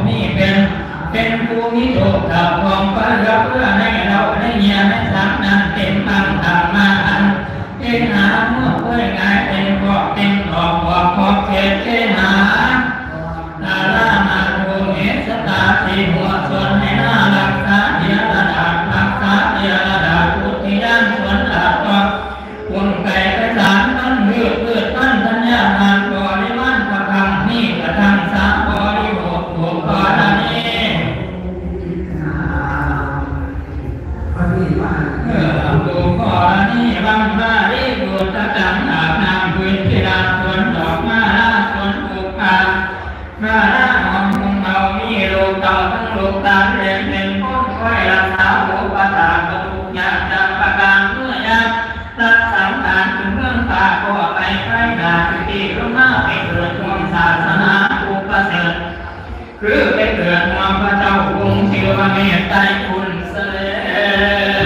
นี่เป็นผู้มีโชคกับของพระเรือเพื่อให้เราได้เงียให้สามนั้นเต็มบางทางมาอันเป็นหาเมื่อเพื่อไงเป็นกอบเป็นออกขอบเขตเจหาตาลามาดูเหตุสตาที่หัวส่วนให้หน้ารักษาเดียระดับรักษาเดียระดับอุทิยานส่วนดับก็คุณไก่กระสานมันเลือดมันสัญญาทางบริวารประคำนี่กระทำสามบริโภคถูกกรณีถูกกรณีบางมารีบุตรจังอาบน้ำพื้นที่ดาสวนดอกมาลาสวนปลูกป่ามาลาหอมคงเอามีลูกเต่าทั้งลูกตาเรียนเป็นพ้นค่อยรักษาบุปผาประตูยากจำประการเมื่อยากรักสังขารถึงเรื่องตาก็ไปใกล้ดาที่รุ่งหน้าไปเกิดความศาสนาอุปเสริฐคือไปเกิดความพระเจ้าองค์เทวเมตไตรคุณเสด็จ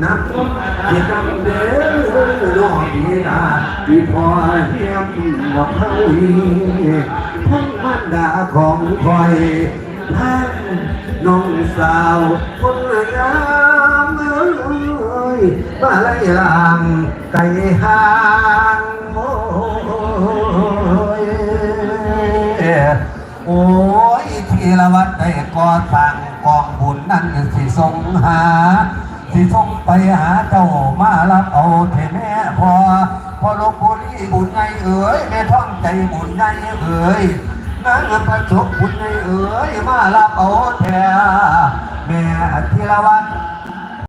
นับที่ทำเดินรอดีนาที่พอเทียมบอกเขาทั้งมันดาของคอยทั้งน้องสาวคนงามมาไล่ลางไก่ห่างโอ้ยทีละวัดได้ก่อสร้างกองบุญนั่นสิทรงหาที่ส่งไปหาเจ้ามารับเอาเทแม่พอลบบุรีบุญไงเอ๋ยแม่ท่องใจบุญไงเอ๋ยนั่งประสบบุญไงเอ๋ยมารับเอาแท้แม่ธีรวัตร